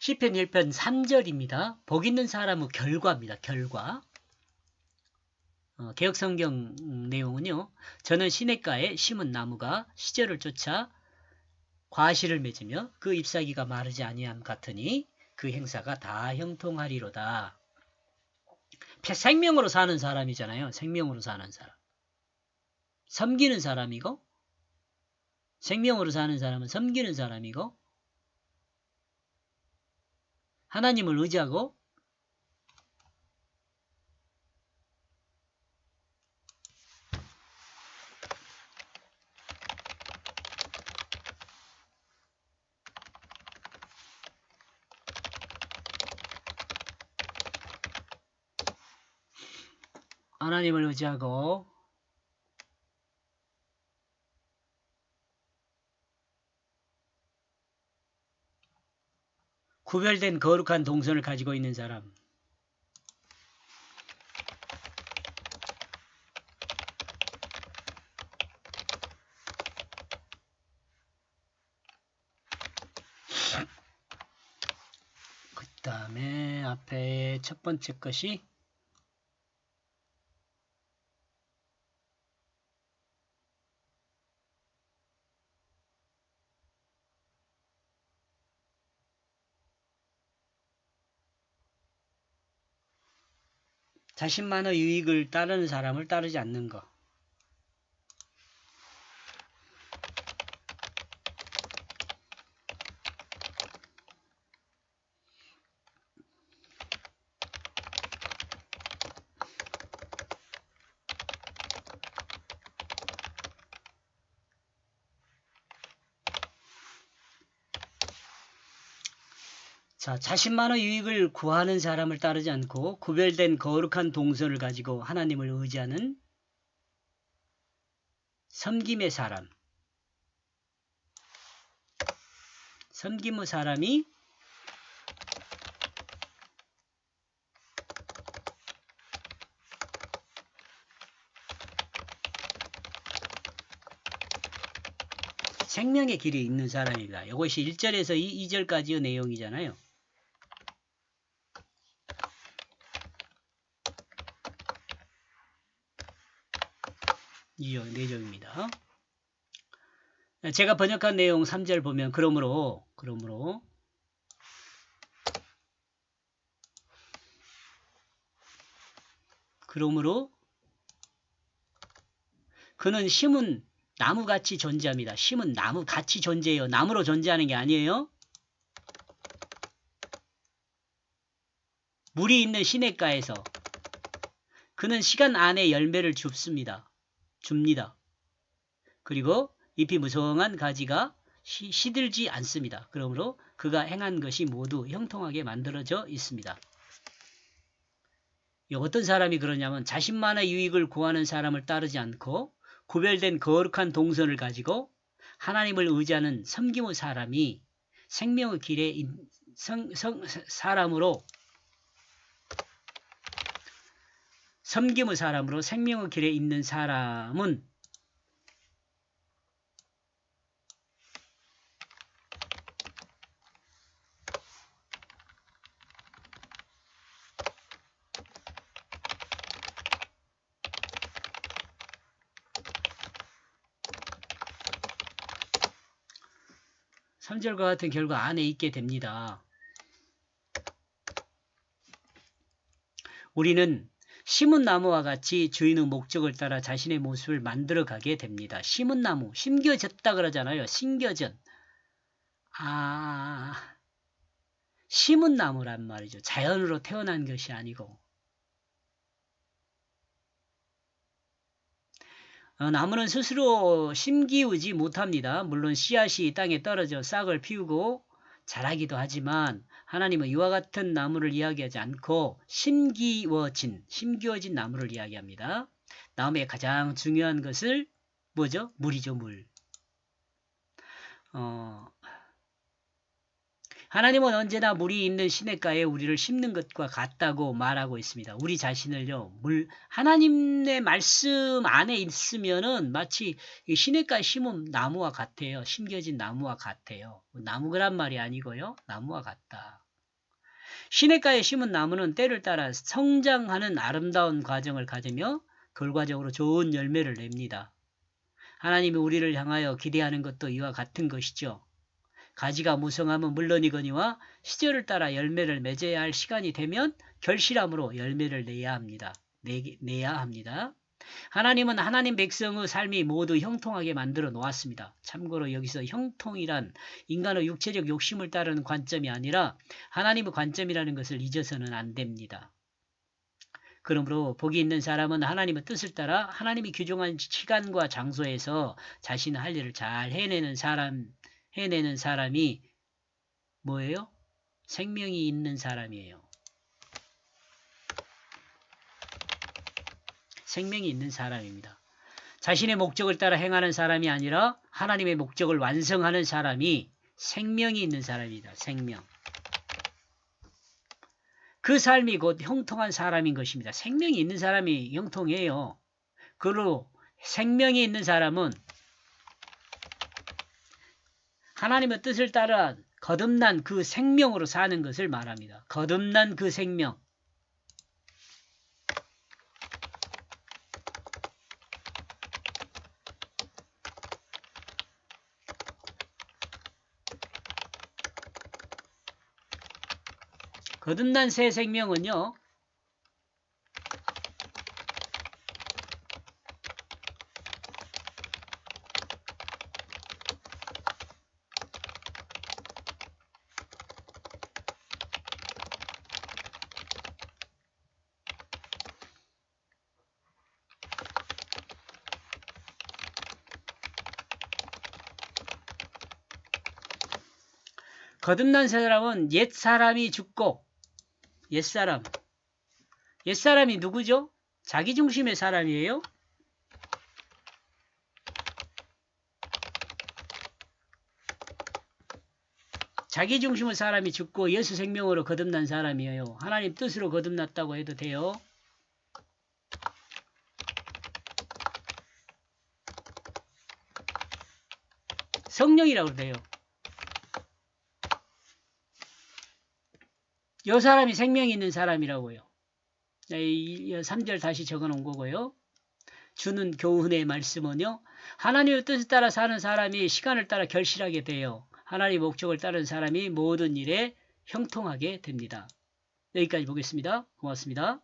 시편 1편 3절입니다. 복 있는 사람은 결과입니다. 결과. 개역성경 내용은요. 저는 시냇가에 심은 나무가 시절을 쫓아 과실을 맺으며 그 잎사귀가 마르지 아니함 같으니 그 행사가 다 형통하리로다. 생명으로 사는 사람이잖아요. 생명으로 사는 사람. 섬기는 사람이고 생명으로 사는 사람은 섬기는 사람이고 하나님을 의지하고 하나님을 의지하고 구별된 거룩한 동선을 가지고 있는 사람. 그 다음에 앞에 첫 번째 것이 자신만의 유익을 따르는 사람을 따르지 않는 것. 자, 자신만의 유익을 구하는 사람을 따르지 않고 구별된 거룩한 동선을 가지고 하나님을 의지하는 섬김의 사람. 섬김의 사람이 생명의 길이 있는 사람입니다. 이것이 1절에서 2절까지의 내용이잖아요. 이 내용입니다. 제가 번역한 내용 3절 보면 그러므로 그는 심은 나무같이 존재합니다. 심은 나무같이 존재해요. 나무로 존재하는 게 아니에요. 물이 있는 시냇가에서 그는 시간 안에 열매를 줍니다. 그리고 잎이 무성한 가지가 시들지 않습니다. 그러므로 그가 행한 것이 모두 형통하게 만들어져 있습니다. 어떤 사람이 그러냐면 자신만의 유익을 구하는 사람을 따르지 않고 구별된 거룩한 동선을 가지고 하나님을 의지하는 섬김의 사람이 생명의 길에 사람으로 섬김의 사람으로 생명의 길에 있는 사람은 삼절과 같은 결과 안에 있게 됩니다. 우리는 심은 나무와 같이 주인의 목적을 따라 자신의 모습을 만들어가게 됩니다. 심은 나무, 심겨졌다 그러잖아요. 심겨전. 심은 나무란 말이죠. 자연으로 태어난 것이 아니고. 나무는 스스로 심기우지 못합니다. 물론 씨앗이 땅에 떨어져 싹을 피우고 자라기도 하지만 하나님은 이와 같은 나무를 이야기하지 않고 심기워진 나무를 이야기합니다. 나무의 가장 중요한 것을 뭐죠? 물이죠, 물. 하나님은 언제나 물이 있는 시냇가에 우리를 심는 것과 같다고 말하고 있습니다. 우리 자신을요, 하나님의 말씀 안에 있으면은 마치 시냇가에 심은 나무와 같아요. 심겨진 나무와 같아요. 나무란 말이 아니고요, 나무와 같다. 시냇가에 심은 나무는 때를 따라 성장하는 아름다운 과정을 가지며 결과적으로 좋은 열매를 냅니다. 하나님이 우리를 향하여 기대하는 것도 이와 같은 것이죠. 가지가 무성하면 물론이거니와 시절을 따라 열매를 맺어야 할 시간이 되면 결실함으로 열매를 내야 합니다. 내야 합니다. 하나님은 하나님 백성의 삶이 모두 형통하게 만들어 놓았습니다. 참고로 여기서 형통이란 인간의 육체적 욕심을 따르는 관점이 아니라 하나님의 관점이라는 것을 잊어서는 안 됩니다. 그러므로 복이 있는 사람은 하나님의 뜻을 따라 하나님이 규정한 시간과 장소에서 자신의 할 일을 잘 해내는 사람이 뭐예요? 생명이 있는 사람이에요. 생명이 있는 사람입니다. 자신의 목적을 따라 행하는 사람이 아니라 하나님의 목적을 완성하는 사람이 생명이 있는 사람이다. 생명. 그 삶이 곧 형통한 사람인 것입니다. 생명이 있는 사람이 형통해요. 그리고 생명이 있는 사람은 하나님의 뜻을 따라 거듭난 그 생명으로 사는 것을 말합니다. 거듭난 그 생명. 거듭난 새 생명은요. 거듭난 사람은 옛사람이 죽고 옛사람이 누구죠? 자기중심의 사람이에요. 자기중심의 사람이 죽고 예수 생명으로 거듭난 사람이에요. 하나님 뜻으로 거듭났다고 해도 돼요. 성령이라고 돼요. 이 사람이 생명이 있는 사람이라고요. 3절 다시 적어놓은 거고요. 주는 교훈의 말씀은요. 하나님의 뜻에 따라 사는 사람이 시간을 따라 결실하게 돼요. 하나님의 목적을 따르는 사람이 모든 일에 형통하게 됩니다. 여기까지 보겠습니다. 고맙습니다.